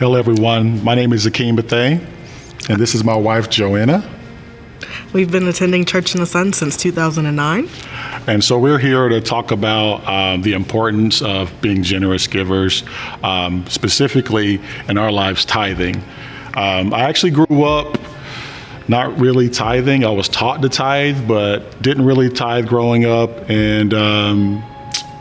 Hello, everyone. My name is Akeem, and this is my wife, Joanna. We've been attending Church in the Sun since 2009. And so we're here to talk about the importance of being generous givers, specifically in our lives, tithing. I actually grew up not really tithing. I was taught to tithe, but didn't really tithe growing up. And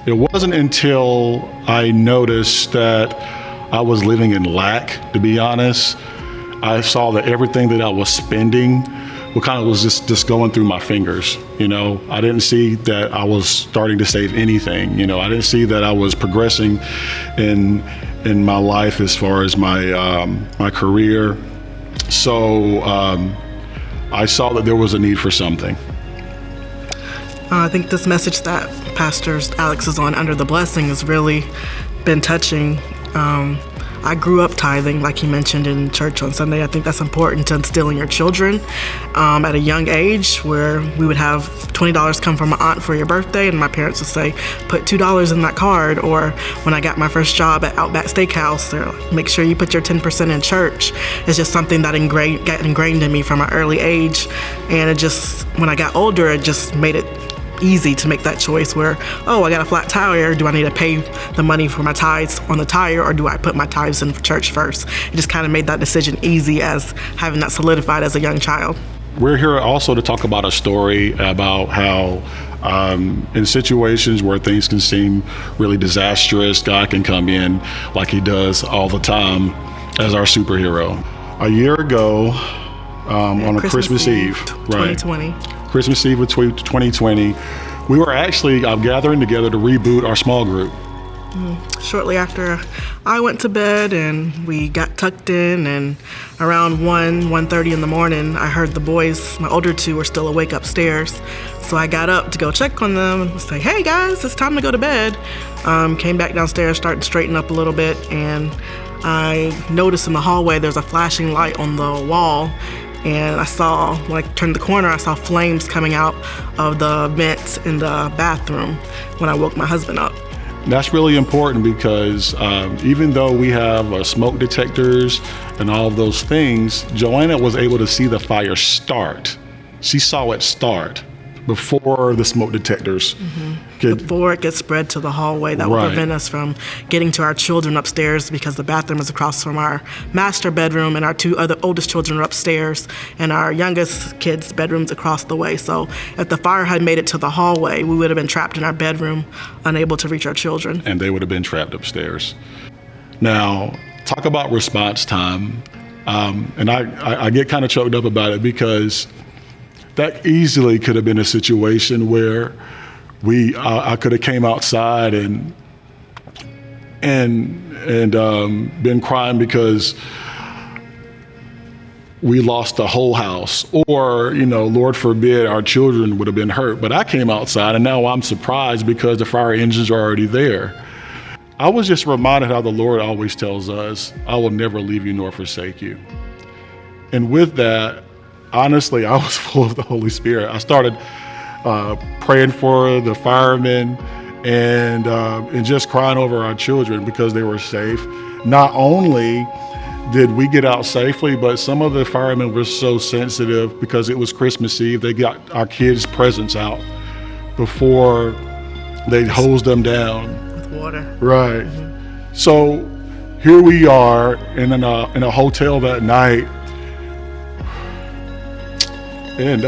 it wasn't until I noticed that I was living in lack, to be honest. I saw that everything that I was spending was just going through my fingers. I didn't see that I was starting to save anything. I didn't see that I was progressing in my life as far as my career. So I saw that there was a need for something. I think this message that Pastor Alex is on, Under the Blessing, has really been touching. I grew up tithing, like he mentioned, in church on Sunday. I think that's important to instill in your children at a young age, where we would have $20 come from my aunt for your birthday, and my parents would say, put $2 in that card. Or when I got my first job at Outback Steakhouse, they're like, make sure you put your 10% in church. It's just something that got ingrained in me from an early age. And when I got older, it just made it easy to make that choice where, I got a flat tire. Do I need to pay the money for my tithes on the tire, or do I put my tithes in church first? It just kind of made that decision easy as having that solidified as a young child. We're here also to talk about a story about how in situations where things can seem really disastrous, God can come in like he does all the time as our superhero. A year ago, on a Christmas Eve, 2020. Christmas Eve of 2020, we were actually gathering together to reboot our small group. Shortly after I went to bed and we got tucked in, and around 1:30 in the morning, I heard the boys, my older two, were still awake upstairs. So I got up to go check on them and say, hey guys, it's time to go to bed. Came back downstairs, started to straighten up a little bit, and I noticed in the hallway there's a flashing light on the wall. And when I turned the corner, I saw flames coming out of the vents in the bathroom when I woke my husband up. That's really important because even though we have smoke detectors and all of those things, Joanna was able to see the fire start. She saw it start before the smoke detectors. Before it gets spread to the hallway, that would prevent us from getting to our children upstairs, because the bathroom is across from our master bedroom, and our two other oldest children are upstairs, and our youngest kids' bedroom's across the way. So if the fire had made it to the hallway, we would have been trapped in our bedroom, unable to reach our children. And they would have been trapped upstairs. Now, talk about response time. And I get kind of choked up about it, because that easily could have been a situation where I could have came outside and been crying because we lost the whole house, or Lord forbid, our children would have been hurt. But I came outside, and now I'm surprised because the fire engines are already there. I was just reminded how the Lord always tells us, I will never leave you nor forsake you. And with that, honestly, I was full of the Holy Spirit. I started praying for the firemen and just crying over our children because they were safe. Not only did we get out safely, but some of the firemen were so sensitive because it was Christmas Eve. They got our kids' presents out before they hosed them down with water. Right. So here we are in a hotel that night. And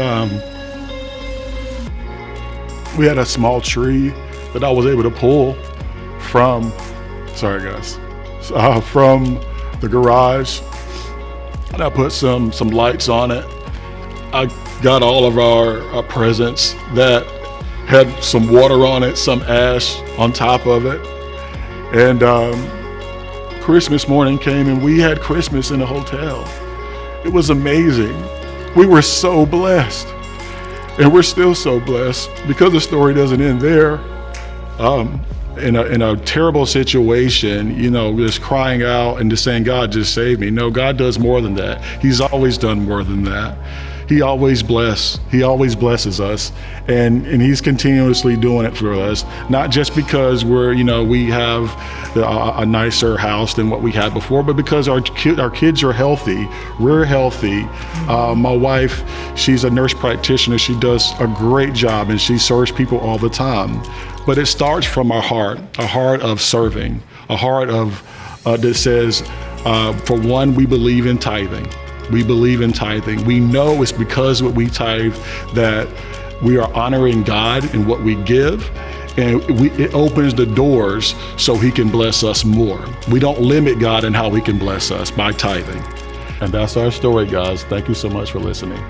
we had a small tree that I was able to pull from the garage, and I put some lights on it. I got all of our presents that had some water on it, some ash on top of it, and Christmas morning came, and we had Christmas in a hotel. It was amazing. We were so blessed, and we're still so blessed, because the story doesn't end there. In a terrible situation, just crying out and just saying, God, just save me. No, God does more than that. He's always done more than that. He always blesses us, and he's continuously doing it for us. Not just because we have a nicer house than what we had before, but because our kids are healthy. We're healthy. My wife, she's a nurse practitioner. She does a great job, and she serves people all the time. But it starts from a heart of serving, a heart of that says, for one, we believe in tithing. We believe in tithing. We know it's because what we tithe that we are honoring God in what we give, and it opens the doors so he can bless us more. We don't limit God in how he can bless us by tithing. And that's our story, guys. Thank you so much for listening.